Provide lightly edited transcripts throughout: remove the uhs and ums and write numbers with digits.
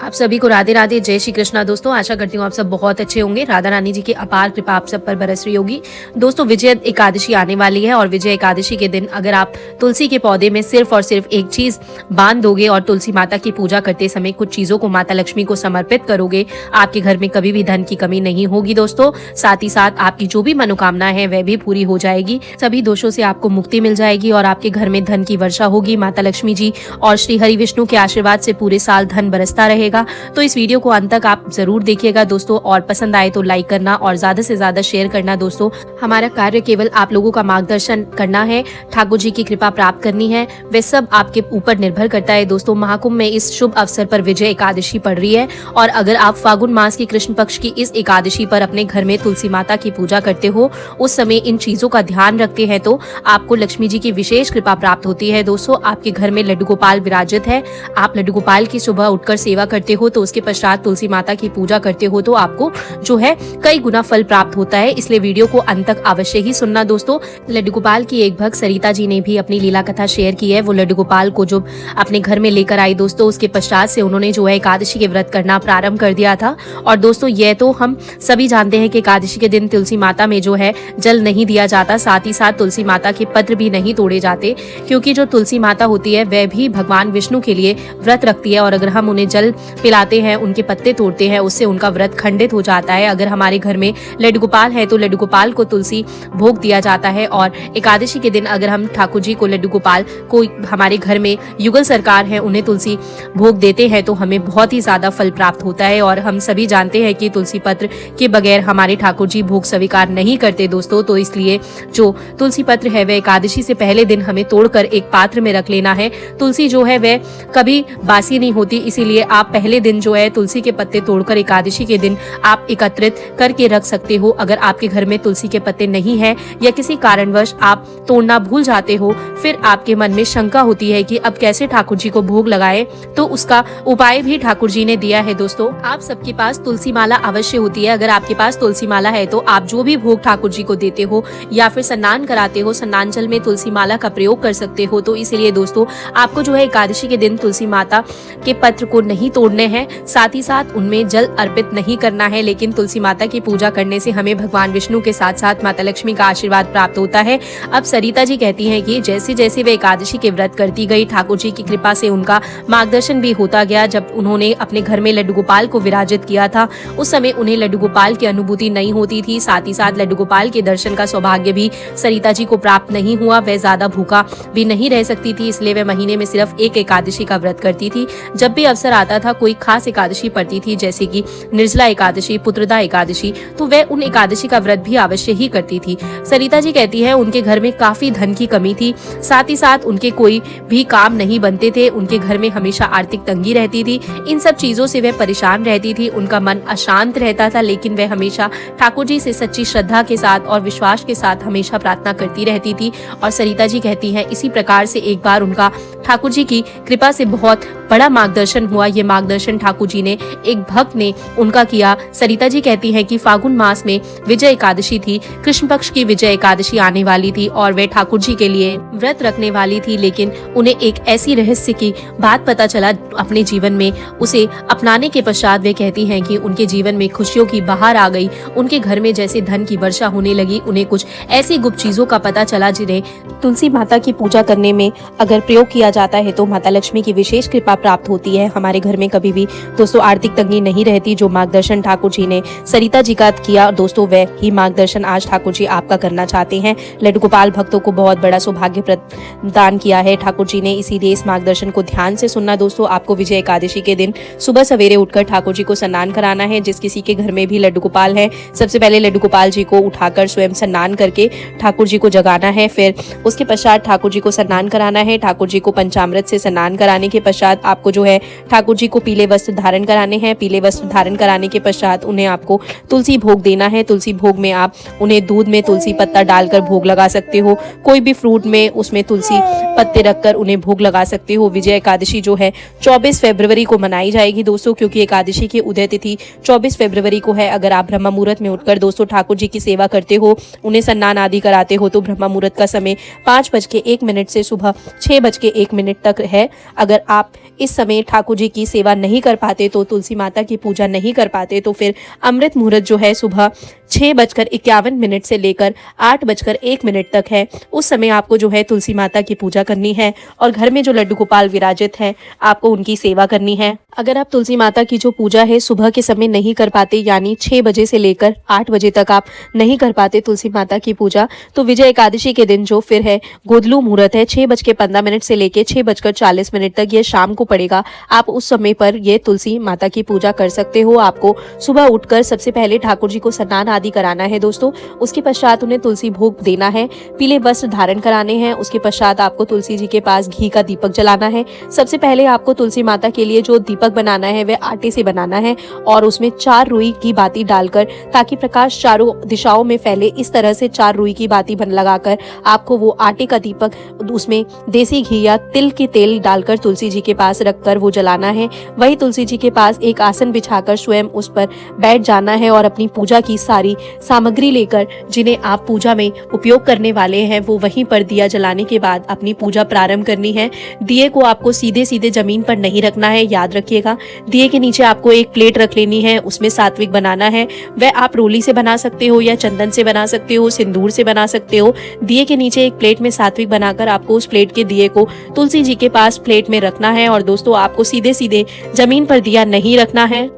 आप सभी को राधे राधे, जय श्री कृष्णा। दोस्तों आशा करती हूँ आप सब बहुत अच्छे होंगे। राधा रानी जी की अपार कृपा आप सब पर बरस रही होगी। दोस्तों विजय एकादशी आने वाली है और विजय एकादशी के दिन अगर आप तुलसी के पौधे में सिर्फ और सिर्फ एक चीज बांध दोगे और तुलसी माता की पूजा करते समय कुछ चीजों को माता लक्ष्मी को समर्पित करोगे, आपके घर में कभी भी धन की कमी नहीं होगी। दोस्तों साथ ही साथ आपकी जो भी मनोकामना है वह भी पूरी हो जाएगी। सभी दोषों से आपको मुक्ति मिल जाएगी और आपके घर में धन की वर्षा होगी। माता लक्ष्मी जी और श्री हरि विष्णु के आशीर्वाद से पूरे साल धन बरसता रहेगा। तो इस वीडियो को अंत तक आप जरूर देखिएगा दोस्तों, और पसंद आए तो लाइक करना और ज्यादा से ज्यादा शेयर करना। दोस्तों हमारा कार्य केवल आप लोगों का मार्गदर्शन करना है, ठाकुर जी की कृपा प्राप्त करनी है, वे सब आपके ऊपर निर्भर करता है। दोस्तों महाकुंभ में इस शुभ अवसर पर विजय एकादशी पड़ रही है और अगर आप फागुन मास की कृष्ण पक्ष की इस एकादशी पर अपने घर में तुलसी माता की पूजा करते हो, उस समय इन चीजों का ध्यान रखते हैं तो आपको लक्ष्मी जी की विशेष कृपा प्राप्त होती है। दोस्तों आपके घर में लड्डू गोपाल विराजित है, आप लड्डू गोपाल की सुबह उठकर सेवा करते हो तो उसके पश्चात तुलसी माता की पूजा करते हो तो आपको जो है कई गुना फल प्राप्त होता है। इसलिए वीडियो को अंत तक अवश्य ही सुनना। दोस्तों लड्डू गोपाल की एक भक्त सरिता जी ने भी अपनी लीला कथा शेयर की है। वो लड्डू गोपाल को जो अपने घर में लेकर आई दोस्तों, उसके पश्चात से उन्होंने जो है एकादशी के व्रत करना प्रारंभ कर दिया था। और दोस्तों यह तो हम सभी जानते हैं कि एकादशी के दिन तुलसी माता में जो है जल नहीं दिया जाता, साथ ही साथ तुलसी माता के पत्र भी नहीं तोड़े जाते, क्योंकि जो तुलसी माता होती है वह भी भगवान विष्णु के लिए व्रत रखती है और अगर हम उन्हें जल पिलाते हैं, उनके पत्ते तोड़ते हैं, उससे उनका व्रत खंडित हो जाता है। अगर हमारे घर में लड्डू गोपाल है तो लड्डू गोपाल को तुलसी भोग दिया जाता है और एकादशी के दिन अगर हम ठाकुर जी को लड्डू गोपाल को हमारे घर में युगल सरकार है उन्हें तुलसी भोग देते हैं तो हमें बहुत ही ज्यादा फल प्राप्त होता है। और हम सभी जानते हैं कि तुलसी पत्र के बगैर हमारे ठाकुर जी भोग स्वीकार नहीं करते दोस्तों, तो इसलिए जो तुलसी पत्र है वह एकादशी से पहले दिन हमें तोड़कर एक पात्र में रख लेना है। तुलसी जो है वह कभी बासी नहीं होती, इसीलिए आप पहले दिन जो है तुलसी के पत्ते तोड़कर एकादशी के दिन आप एकत्रित करके रख सकते हो। अगर आपके घर में तुलसी के पत्ते नहीं है या किसी कारणवश आप तोड़ना भूल जाते हो, फिर आपके मन में शंका होती है कि अब कैसे ठाकुर जी को भोग लगाए, तो उसका उपाय भी ठाकुर जी ने दिया है। दोस्तों आप सबके पास तुलसी माला अवश्य होती है। अगर आपके पास तुलसी माला है तो आप जो भी भोग ठाकुर जी को देते हो या फिर स्नान कराते हो, स्नान जल में तुलसी माला का प्रयोग कर सकते हो। तो इसलिए दोस्तों आपको जो है एकादशी के दिन तुलसी माता के पत्र को नहीं तोड़ने हैं, साथ ही साथ उनमें जल अर्पित नहीं करना है। लेकिन तुलसी माता की पूजा करने से हमें भगवान विष्णु के साथ साथ माता लक्ष्मी का आशीर्वाद प्राप्त होता है। अब सरिता जी कहती हैं कि जैसे जैसे वे एकादशी के व्रत करती गई, ठाकुर जी की कृपा से उनका मार्गदर्शन भी होता गया। जब उन्होंने अपने घर में लड्डू गोपाल को विराजित किया था उस समय उन्हें लड्डू गोपाल की अनुभूति नहीं होती थी, साथ ही साथ लड्डू गोपाल के दर्शन का सौभाग्य भी सरिता जी को प्राप्त नहीं हुआ। वह ज्यादा भूखा भी नहीं रह सकती थी, इसलिए वह महीने में सिर्फ एक एकादशी का व्रत करती थी। जब भी अवसर आता था कोई खास एकादशी पड़ती थी जैसे कि निर्जला एकादशी, पुत्रदा एकादशी, तो वह उन एकादशी का व्रत भी अवश्य ही करती थी। सरिता जी कहती है उनके घर में काफी धन की कमी थी, साथ ही साथ उनके कोई भी काम नहीं बनते थे, उनके घर में हमेशा आर्थिक तंगी रहती थी। इन सब चीजों से वह परेशान रहती थी, उनका मन अशांत रहता था, लेकिन वह हमेशा ठाकुर जी से सच्ची श्रद्धा के साथ और विश्वास के साथ हमेशा प्रार्थना करती रहती थी। और सरिता जी कहती है इसी प्रकार से एक बार उनका ठाकुर जी की कृपा से बहुत बड़ा मार्गदर्शन हुआ। ये मार्गदर्शन ठाकुर जी ने एक भक्त ने उनका किया। सरिता जी कहती हैं कि फागुन मास में विजय एकादशी थी, कृष्ण पक्ष की विजय एकादशी आने वाली थी और वे ठाकुर जी के लिए व्रत रखने वाली थी, लेकिन उन्हें एक ऐसी रहस्य की बात पता चला अपने जीवन में, उसे अपनाने के पश्चात वे कहती हैं कि उनके जीवन में खुशियों की बहार आ गई। उनके घर में जैसे धन की वर्षा होने लगी। उन्हें कुछ ऐसी गुप्त चीजों का पता चला जिन्हें तुलसी माता की पूजा करने में अगर प्रयोग किया जाता है तो माता लक्ष्मी की विशेष कृपा प्राप्त होती है। हमारे घर में कभी भी दोस्तों आर्थिक तंगी नहीं रहती। जो मार्गदर्शन ठाकुर जी ने सरिता जी का किया दोस्तों, वह ही मार्गदर्शन आज ठाकुर जी आपका करना चाहते हैं। लड्डू गोपाल भक्तों को बहुत बड़ा सौभाग्य प्रदान किया है ठाकुर जी ने, इसीलिए इस मार्गदर्शन को ध्यान से सुनना। दोस्तों आपको विजय एकादशी के दिन सुबह सवेरे उठकर ठाकुर जी को स्नान कराना है। जिस किसी के घर में भी लड्डू गोपाल है, सबसे पहले लड्डू गोपाल जी को उठाकर स्वयं स्नान करके ठाकुर जी को जगाना है। फिर उसके पश्चात ठाकुर जी को स्नान कराना है। ठाकुर जी को पंचामृत से स्नान कराने के पश्चात आपको जो है ठाकुर जी को पीले वस्त्र धारण कराने हैं। पीले वस्त्र धारण कराने के पश्चात उन्हें आपको तुलसी भोग देना है। तुलसी भोग में आप उन्हें दूध में तुलसी पत्ता डालकर भोग लगा सकते हो, कोई भी फ्रूट में उसमें तुलसी पत्ते रखकर उन्हें भोग लगा सकते हो। विजय एकादशी जो है 24 फरवरी को मनाई जाएगी दोस्तों, क्योंकि एकादशी की उदय तिथि 24 फरवरी को है। अगर आप ब्रह्म मुहूर्त में उठकर दोस्तों ठाकुर जी की सेवा करते हो, उन्हें स्नान आदि कराते हो, तो ब्रह्म मुहूर्त का समय 5:01 से सुबह 6:01 तक है। अगर आप इस समय ठाकुर जी की सेवा सुबह नहीं कर पाते, तो तुलसी माता की पूजा नहीं कर पाते, तो फिर अमृत मुहूर्त जो है सुबह 6:51 से लेकर 8:01 तक है। उस समय आपको जो है तुलसी माता की पूजा करनी है और घर में जो लड्डू गोपाल विराजित हैं आपको उनकी सेवा करनी है। अगर आप तुलसी माता की जो पूजा है सुबह के समय नहीं कर पाते, यानी 6 बजे से लेकर 8 बजे तक आप नहीं कर पाते तुलसी माता की पूजा, तो विजय एकादशी के दिन जो फिर है गोदलू मुहूर्त है 6:15 से लेकर 6:40 तक, ये शाम को पड़ेगा। आप उस समय पर ये तुलसी माता की पूजा कर सकते हो। आपको सुबह उठकर सबसे पहले ठाकुर जी को स्नान आदि कराना है दोस्तों। उसके पश्चात उन्हें तुलसी भोग देना है, पीले वस्त्र धारण कराने हैं। उसके पश्चात आपको तुलसी जी के पास घी का दीपक जलाना है। सबसे पहले आपको तुलसी माता के लिए जो दीपक बनाना है वह आटे से बनाना है और उसमें 4 रुई की बाती डालकर, ताकि प्रकाश चारों दिशाओं में फैले, इस तरह से 4 रुई की बाती लगाकर आपको वो आटे का दीपक उसमें देसी घी या तिल के तेल डालकर तुलसी जी के पास रखकर वो जलाना है। वही तुलसी जी के पास एक आसन बिछाकर स्वयं उस पर बैठ जाना है और अपनी पूजा की सारी सामग्री लेकर, जिन्हें आप पूजा में उपयोग करने वाले हैं, वो वहीं पर दिया जलाने के बाद अपनी पूजा प्रारंभ करनी है। दिए को आपको सीधे सीधे जमीन पर नहीं रखना है, याद रखिएगा। दिए के नीचे आपको एक प्लेट रख लेनी है, उसमें सात्विक बनाना है। वह आप रोली से बना सकते हो या चंदन से बना सकते हो, सिंदूर से बना सकते हो। दिए के नीचे एक प्लेट में सात्विक बनाकर आपको उस प्लेट के दिए को तुलसी जी के पास प्लेट में रखना है। और दोस्तों आपको सीधे सीधे जमीन पर दिया नहीं रखना है।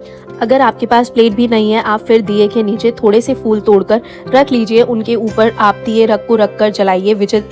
अगर आपके पास प्लेट भी नहीं है, आप फिर दिए के नीचे थोड़े से फूल तोड़कर रख लीजिए, उनके ऊपर आप दिए रखकर जलाइए। विजय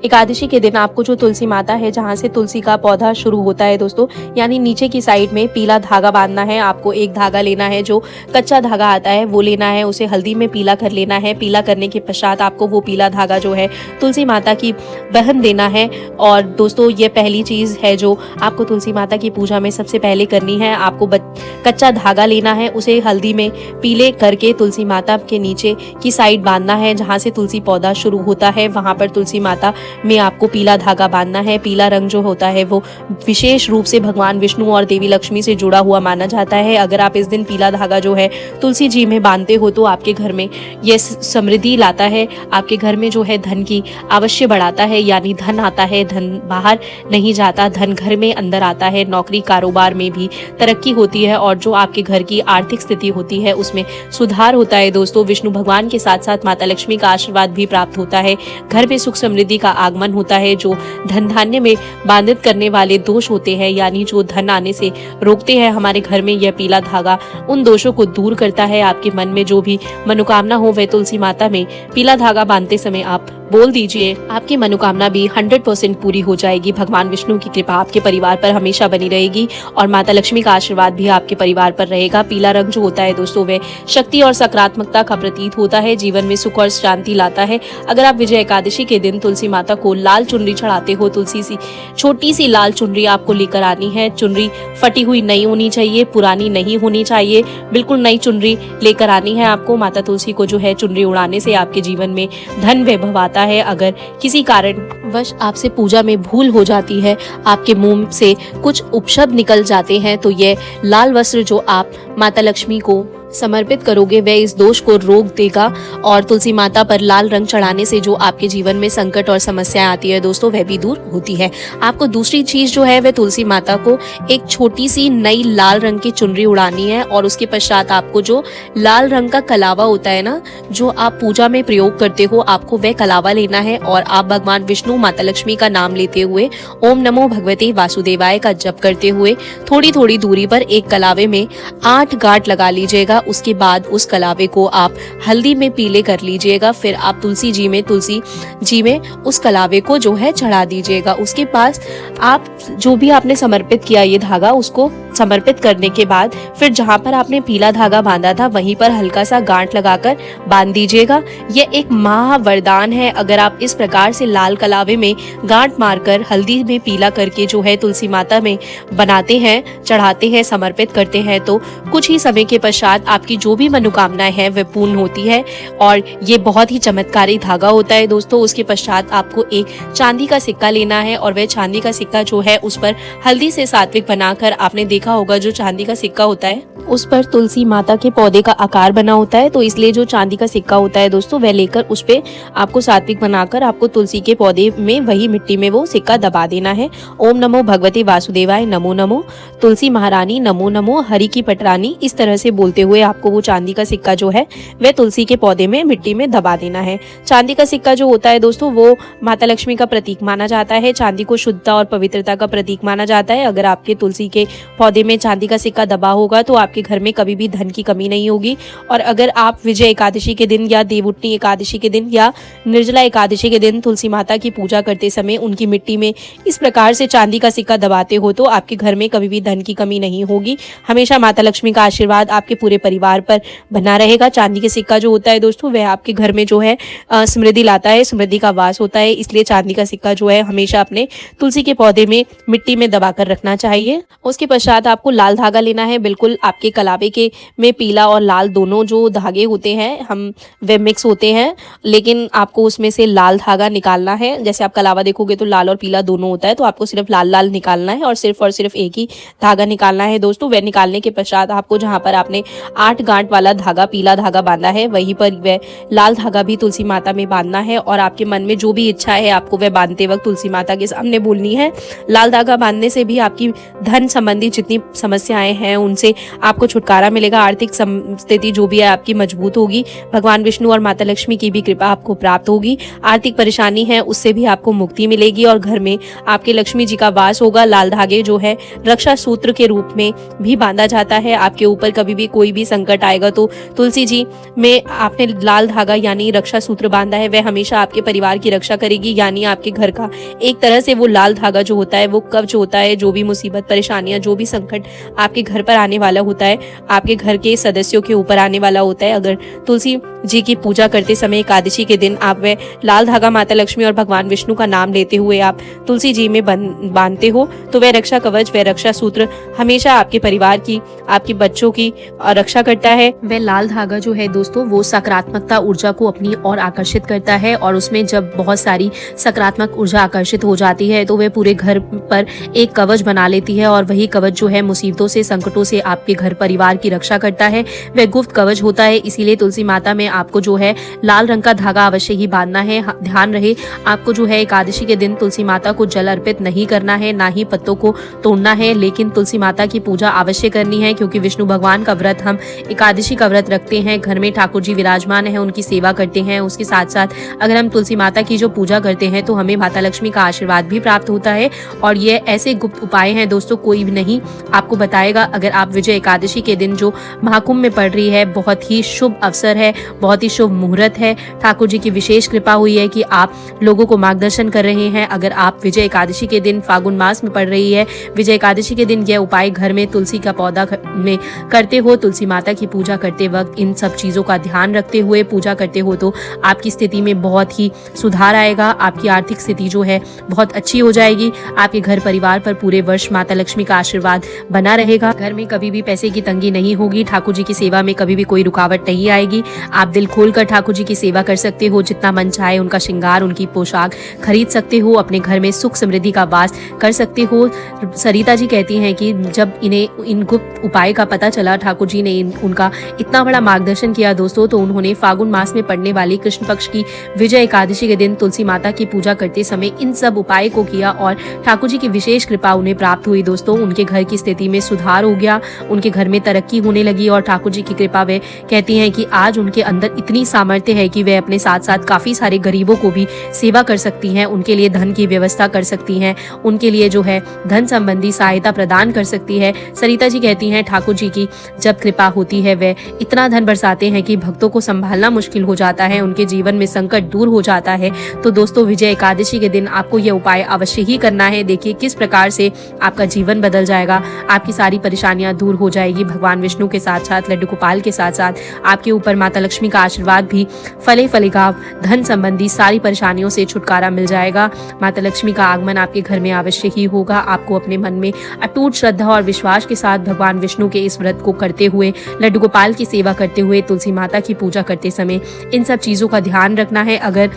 एकादशी के दिन आपको जो तुलसी माता है, जहाँ से तुलसी का पौधा शुरू होता है दोस्तों, यानी नीचे की साइड में पीला धागा बांधना है। आपको एक धागा लेना है, जो कच्चा धागा आता है वो लेना है, उसे हल्दी में पीला कर लेना है। पीला करने के पश्चात आपको वो पीला धागा जो है तुलसी माता की बहन देना है। और दोस्तों ये पहली चीज है जो आपको तुलसी माता की पूजा में सबसे पहले करनी है। आपको कच्चा धागा लेना है, उसे हल्दी में पीले करके तुलसी माता के नीचे की साइड बांधना है, जहां से तुलसी पौधा शुरू होता है। वहां पर तुलसी माता में आपको पीला धागा बांधना है। पीला रंग जो होता है वो विशेष रूप से भगवान विष्णु और देवी लक्ष्मी से जुड़ा हुआ माना जाता है। अगर आप इस दिन पीला धागा जो है तुलसी जी में बांधते हो तो आपके घर में यह समृद्धि लाता है, आपके घर में जो है धन की अवश्य बढ़ाता है, यानी धन आता है, धन बाहर नहीं जाता, धन घर में अंदर आता है। नौकरी कारोबार में भी तरक्की होती है और जो आपके घर की आर्थिक स्थिति होती है उसमें सुधार होता है दोस्तों। विष्णु भगवान के साथ साथ माता लक्ष्मी का आशीर्वाद भी प्राप्त होता है। घर में सुख समृद्धि का आगमन होता है। जो धन धान्य में बाधित करने वाले दोष होते हैं, यानी जो धन आने से रोकते हैं हमारे घर में, यह पीला धागा उन दोषों को दूर करता है। आपके मन में जो भी मनोकामना हो वह तुलसी माता में पीला धागा बांधते समय आप बोल दीजिए, आपकी मनोकामना भी 100% पूरी हो जाएगी। भगवान विष्णु की कृपा आपके परिवार पर हमेशा बनी रहेगी और माता लक्ष्मी का आशीर्वाद भी आपके परिवार पर रहेगा। पीला रंग जो होता है दोस्तों वह शक्ति और सकारात्मकता का प्रतीक होता है, जीवन में सुख और शांति लाता है। अगर आप विजय एकादशी के दिन तुलसी माता को लाल चुनरी चढ़ाते हो, तुलसी सी छोटी सी लाल चुनरी आपको लेकर आनी है। चुनरी फटी हुई नहीं होनी चाहिए, पुरानी नहीं होनी चाहिए, बिल्कुल नई चुनरी लेकर आनी है आपको। माता तुलसी को जो है चुनरी उड़ाने से आपके जीवन में धन वैभव आता है। अगर किसी कारणवश आपसे पूजा में भूल हो जाती है, आपके मुंह से कुछ उपशब्द निकल जाते हैं, तो ये लाल वस्त्र जो आप माता लक्ष्मी को समर्पित करोगे वह इस दोष को रोक देगा। और तुलसी माता पर लाल रंग चढ़ाने से जो आपके जीवन में संकट और समस्याएं आती है दोस्तों वह भी दूर होती है। आपको दूसरी चीज जो है वह तुलसी माता को एक छोटी सी नई लाल रंग की चुनरी उड़ानी है और उसके पश्चात आपको जो लाल रंग का कलावा होता है ना, जो आप पूजा में प्रयोग करते हो, आपको वह कलावा लेना है और आप भगवान विष्णु माता लक्ष्मी का नाम लेते हुए ओम नमो भगवते वासुदेवाय का जप करते हुए थोड़ी थोड़ी दूरी पर एक कलावे में 8 गांठ लगा लीजिएगा। उसके बाद उस कलावे को आप हल्दी में पीले कर लीजिएगा। फिर आप तुलसी जी में उस कलावे को जो है चढ़ा दीजिएगा। उसके पास आप जो भी आपने समर्पित किया ये धागा, उसको समर्पित करने के बाद फिर जहां पर आपने पीला धागा बांधा था वहीं पर हल्का सा गांठ लगाकर बांध दीजिएगा। यह एक महावरदान है। अगर आप इस प्रकार से लाल कलावे में गांठ मारकर हल्दी में पीला करके जो है तुलसी माता में बनाते हैं, चढ़ाते हैं, समर्पित करते हैं, तो कुछ ही समय के पश्चात आपकी जो भी मनोकामनाएं हैं वह पूर्ण होती है। और ये बहुत ही चमत्कारी धागा होता है दोस्तों। उसके पश्चात आपको एक चांदी का सिक्का लेना है और वह चांदी का सिक्का जो है उस पर हल्दी से सात्विक बनाकर, आपने देखा देखा होगा जो चांदी का सिक्का होता है उस पर तुलसी माता के पौधे का आकार बना होता है, तो इसलिए जो चांदी का सिक्का होता है दोस्तों वह लेकर उस पे आपको सात्विक बनाकर आपको तुलसी के पौधे में वही मिट्टी में वो सिक्का दबा देना है। ओम नमो भगवते वासुदेवाय, नमो नमो तुलसी महारानी, नमो नमो हरि की पटरानी, इस तरह से बोलते हुए आपको वो चांदी का सिक्का जो है वह तुलसी के पौधे में मिट्टी में दबा देना है। चांदी का सिक्का जो होता है दोस्तों वो माता लक्ष्मी का प्रतीक माना जाता है। चांदी को शुद्धता और पवित्रता का प्रतीक माना जाता है। अगर आपके तुलसी के पौधे में चांदी का सिक्का दबा होगा तो आपके घर में कभी भी धन की कमी नहीं होगी। और अगर आप विजय एकादशी के दिन या देवउठनी एकादशी के दिन या निर्जला एकादशी के दिन तुलसी माता की पूजा करते समय उनकी मिट्टी में इस प्रकार से चांदी का सिक्का दबाते हो तो आपके घर में कभी भी धन की कमी नहीं होगी। हमेशा माता लक्ष्मी का आशीर्वाद आपके पूरे परिवार पर बना रहेगा। चांदी के सिक्का जो होता है दोस्तों वह आपके घर में जो है समृद्धि लाता है, समृद्धि का वास होता है। इसलिए चांदी का सिक्का जो है हमेशा अपने तुलसी के पौधे में मिट्टी में दबाकर रखना चाहिए। उसके पश्चात आपको लाल धागा लेना है। बिल्कुल आपके कलावे के में पीला और लाल दोनों जो धागे होते हैं हम वे मिक्स होते हैं, लेकिन आपको उसमें से लाल धागा निकालना है। जैसे आप कलावा देखोगे तो लाल और पीला दोनों होता है, तो आपको सिर्फ लाल लाल निकालना है और सिर्फ एक ही धागा निकालना है दोस्तों। वह निकालने के पश्चात आपको जहाँ पर आपने 8 गांठ वाला धागा पीला धागा बांधा है वहीं पर वह लाल धागा भी तुलसी माता में बांधना है और आपके मन में जो भी इच्छा है आपको वह बांधते वक्त तुलसी माता के सामने बोलनी है। लाल धागा बांधने से भी आपकी धन संबंधी जितनी समस्याएं हैं उनसे आपको छुटकारा मिलेगा। आर्थिक स्थिति जो भी है आपकी मजबूत होगी। भगवान विष्णु और माता लक्ष्मी की भी कृपा आपको प्राप्त होगी। आर्थिक परेशानी है उससे भी आपको मुक्ति मिलेगी और घर में आपके लक्ष्मी जी का वास होगा। लाल धागे जो है रक्षा सूत्र के रूप में भी बांधा जाता है। आपके ऊपर कभी भी कोई भी संकट आएगा तो तुलसी जी में आपने लाल धागा यानी रक्षा सूत्र बांधा है वह हमेशा आपके परिवार की रक्षा करेगी। यानी आपके घर का एक तरह से वो लाल धागा जो होता है वो कवच होता है। जो भी मुसीबत परेशानियां जो भी संकट आपके घर पर आने वाला होता है आपके घर के सदस्यों के ऊपर आने वाला होता है, अगर तुलसी जी की पूजा करते समय एकादशी के दिन आप वह लाल धागा माता लक्ष्मी और भगवान विष्णु का नाम लेते हुए आप तुलसी जी में बांधते हो तो वह रक्षा कवच वह रक्षा सूत्र हमेशा आपके परिवार की आपके बच्चों की रक्षा करता है। वह लाल धागा जो है दोस्तों वो सकारात्मकता ऊर्जा को अपनी ओर आकर्षित करता है और उसमें जब बहुत सारी सकारात्मक ऊर्जा आकर्षित हो जाती है तो वह पूरे घर पर एक कवच बना लेती है और वही कवच जो है मुसीबतों से संकटों से आपके घर परिवार की रक्षा करता है। वह गुप्त कवच होता है। इसीलिए तुलसी माता में आपको जो है लाल रंग का धागा अवश्य ही बांधना है। ध्यान रहे आपको जो है एकादशी के दिन तुलसी माता को जल अर्पित नहीं करना है, ना ही पत्तों को तोड़ना है, लेकिन तुलसी माता की पूजा अवश्य करनी है क्योंकि विष्णु भगवान का व्रत हम एकादशी का व्रत रखते हैं। घर में ठाकुर जी विराजमान है, उनकी सेवा करते हैं। उसके साथ साथ अगर हम तुलसी माता की जो पूजा करते हैं तो हमें माता लक्ष्मी का आशीर्वाद भी प्राप्त होता है। और ये ऐसे गुप्त उपाय हैं दोस्तों कोई भी नहीं आपको बताएगा। अगर आप विजय एकादशी के दिन जो महाकुंभ में पड़ रही है बहुत ही शुभ अवसर है, बहुत ही शुभ मुहूर्त है। ठाकुर जी की विशेष कृपा हुई है कि आप लोगों को मार्गदर्शन कर रहे हैं। अगर आप विजय एकादशी के दिन फागुन मास में पड़ रही है विजय एकादशी के दिन यह उपाय घर में तुलसी का पौधा में करते हो, तुलसी माता की पूजा करते वक्त इन सब चीजों का ध्यान रखते हुए पूजा करते हो तो आपकी स्थिति में बहुत ही सुधार आएगा। आपकी आर्थिक स्थिति जो है बहुत अच्छी हो जाएगी। आपके घर परिवार पर पूरे वर्ष माता लक्ष्मी का आशीर्वाद बना रहेगा। घर में कभी भी पैसे की तंगी नहीं होगी। ठाकुर जी की सेवा में कभी भी कोई रुकावट नहीं आएगी। आप दिल खोलकर ठाकुर जी की सेवा कर सकते हो। जितना मन चाहे उनका श्रृंगार उनकी पोशाक खरीद सकते हो। अपने घर में सुख समृद्धि का वास कर सकते हो। सरिता जी कहती हैं कि जब इन्हें इन गुप्त उपाय का पता चला, ठाकुर जी ने उनका इतना बड़ा मार्गदर्शन किया दोस्तों, तो उन्होंने फागुन मास में पड़ने वाली कृष्ण पक्ष की विजय एकादशी के दिन तुलसी माता की पूजा करते समय इन सब उपाय को किया और ठाकुर जी की विशेष कृपा उन्हें प्राप्त हुई दोस्तों। उनके घर की स्थिति में सुधार हो गया, उनके घर में तरक्की होने लगी और ठाकुर जी की कृपा वे कहती हैं कि आज उनके अंदर इतनी सामर्थ्य है कि वे अपने साथ साथ काफी सारे गरीबों को भी सेवा कर सकती हैं, उनके लिए धन की व्यवस्था कर सकती हैं, उनके लिए जो है धन संबंधी सहायता प्रदान कर सकती है। सरिता जी कहती हैं ठाकुर जी की जब कृपा होती है वे इतना धन बरसाते हैं कि भक्तों को संभालना मुश्किल हो जाता है, उनके जीवन में संकट दूर हो जाता है। तो दोस्तों विजय एकादशी के दिन आपको यह उपाय अवश्य ही करना है। देखिए किस प्रकार से आपका जीवन बदल जाएगा, आपकी सारी परेशानियां दूर हो जाएगी। भगवान विष्णु के साथ साथ लड्डू गोपाल के साथ साथ आपके ऊपर माता लक्ष्मी का आशीर्वाद भी फलेगा। धन संबंधी सारी परेशानियों से छुटकारा मिल जाएगा। माता लक्ष्मी का आगमन आपके घर में अवश्य ही होगा। आपको अपने मन में अटूट श्रद्धा और विश्वास के साथ भगवान विष्णु के इस व्रत को करते हुए, लड्डू गोपाल की सेवा करते हुए, तुलसी माता की पूजा करते समय इन सब चीजों का ध्यान रखना है। अगर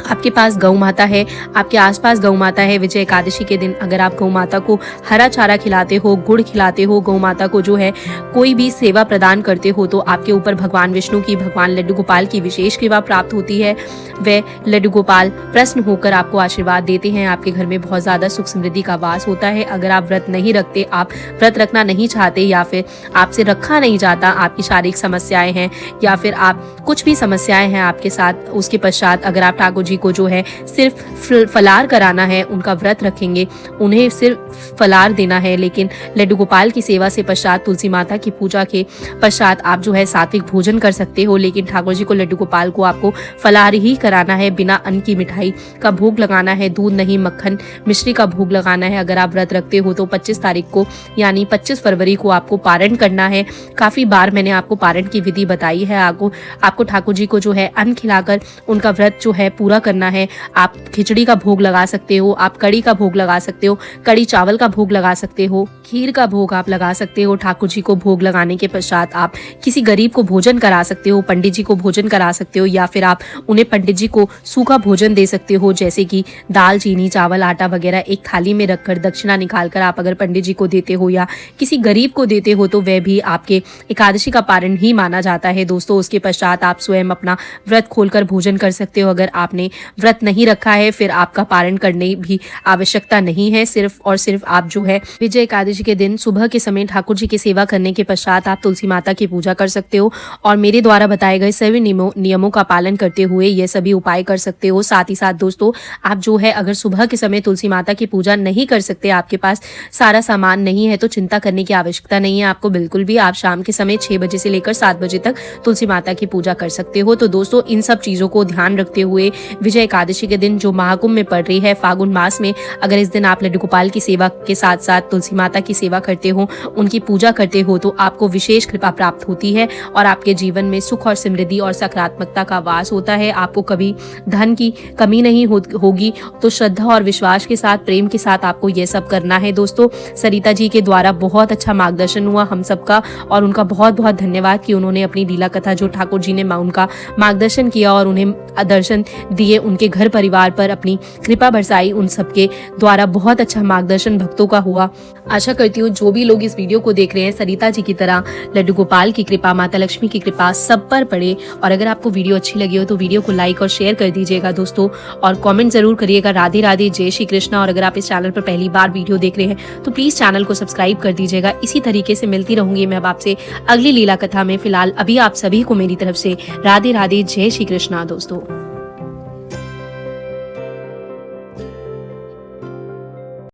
आपके पास गौ माता है, आपके आसपास गौ माता है, विजय एकादशी के दिन अगर आप गौ माता को हरा चारा खिलाते हो, गुड़ खिलाते हो, गौ माता को जो है कोई भी सेवा प्रदान करते हो, तो आपके ऊपर भगवान विष्णु की, भगवान लड्डू गोपाल की विशेष कृपा प्राप्त होती है। वे लड्डू गोपाल प्रसन्न होकर आपको आशीर्वाद देते हैं, आपके घर में बहुत ज़्यादा सुख समृद्धि का वास होता है। अगर आप व्रत नहीं रखते, आप व्रत रखना नहीं चाहते या फिर आपसे रखा नहीं जाता, आपकी शारीरिक समस्याएं हैं या फिर आप कुछ भी समस्याएं हैं आपके साथ, उसके पश्चात अगर आप ठाकुर जी को जो है सिर्फ फलार कराना है, उनका व्रत रखेंगे, उन्हें सिर्फ फलार देना है, लेकिन लड्डू गोपाल की सेवा से पश्चात, तुलसी माता की पूजा के पश्चात आप जो है सात्विक भोजन कर सकते हो, लेकिन ठाकुर जी को, लड्डू गोपाल को आपको फलार ही कराना है, बिना अन्न की मिठाई का भोग लगाना है, दूध नहीं मक्खन मिश्री का भोग लगाना है। अगर आप व्रत रखते हो तो 25 तारीख को यानी 25 फरवरी को आपको पारण करना है। काफ़ी बार मैंने आपको पारण की विधि बताई है। आपको ठाकुर जी को जो है अन्न खिलाकर उनका व्रत जो है पूरा करना है। आप खिचड़ी का भोग लगा सकते हो, आप कड़ी का भोग लगा सकते हो, कड़ी चावल का भोग लगा सकते हो, खीर का भोग आप लगा सकते हो। ठाकुर जी को भोग लगाने के पश्चात आप किसी गरीब को भोजन करा सकते हो, पंडित जी को भोजन करा सकते हो, या फिर आप उन्हें पंडित जी को सूखा भोजन दे सकते हो, जैसे कि दाल, चीनी, चावल, आटा वगैरह एक थाली में रखकर दक्षिणा निकालकर आप अगर पंडित जी को देते हो या किसी गरीब को देते हो तो वह भी आपके एकादशी का पारण ही माना जाता है दोस्तों। उसके पश्चात आप स्वयं अपना व्रत खोलकर भोजन कर सकते हो। अगर आपने व्रत नहीं रखा है फिर आपका पारण करने भी आवश्यकता नहीं है। सिर्फ और सिर्फ आप जो है विजय एकादशी के दिन सुबह के समय ठाकुर जी की सेवा करने के पश्चात आप तुलसी माता की पूजा कर सकते हो और मेरे द्वारा बताए गए सभी नियमों का पालन करते हुए ये सभी उपाय कर सकते हो। साथ ही साथ दोस्तों, आप जो है अगर सुबह के समय तुलसी माता की पूजा नहीं कर सकते, आपके पास सारा सामान नहीं है, तो चिंता करने की आवश्यकता नहीं है आपको बिल्कुल भी। आप शाम के समय 6 बजे से लेकर 7 बजे तक तुलसी माता की पूजा कर सकते हो। तो दोस्तों, इन सब चीज़ों को ध्यान रखते हुए विजय एकादशी के दिन जो महाकुंभ में पड़ रही है फागुन मास में, अगर इस दिन आप लड्डू गोपाल की सेवा के साथ साथ तुलसी माता की सेवा करते हो, उनकी पूजा करते हो, तो आपको विशेष कृपा प्राप्त होती है और आपके जीवन में सुख और समृद्धि और सकारात्मकता का वास होता है। आपको कभी धन की कमी नहीं होगी। तो श्रद्धा और विश्वास के साथ, प्रेम के साथ आपको ये सब करना है दोस्तों। सरिता जी के द्वारा बहुत अच्छा मार्गदर्शन हुआ हम सबका और उनका बहुत बहुत धन्यवाद कि उन्होंने अपनी लीला कथा जो ठाकुर जी ने उनका मार्गदर्शन किया और उन्हें दर्शन दिए, उनके घर परिवार पर अपनी कृपा बरसाई, उन सबके द्वारा बहुत अच्छा मार्गदर्शन भक्तों का हुआ। आशा करती हूँ जो भी लोग इस वीडियो को देख रहे हैं, सरिता जी की तरह लड्डू गोपाल की कृपा, माता लक्ष्मी की कृपा सब पर पड़े। और अगर आपको वीडियो अच्छी लगी हो तो वीडियो को लाइक और शेयर कर दीजिएगा दोस्तों, और कमेंट जरूर करिएगा राधे राधे, जय श्री कृष्ण। और अगर आप इस चैनल पर पहली बार वीडियो देख रहे हैं तो प्लीज चैनल को सब्सक्राइब कर दीजिएगा। इसी तरीके से मिलती रहूंगी मैं अब आपसे अगली लीला कथा में। फिलहाल अभी आप सभी को मेरी तरफ से राधे राधे, जय श्री कृष्ण दोस्तों।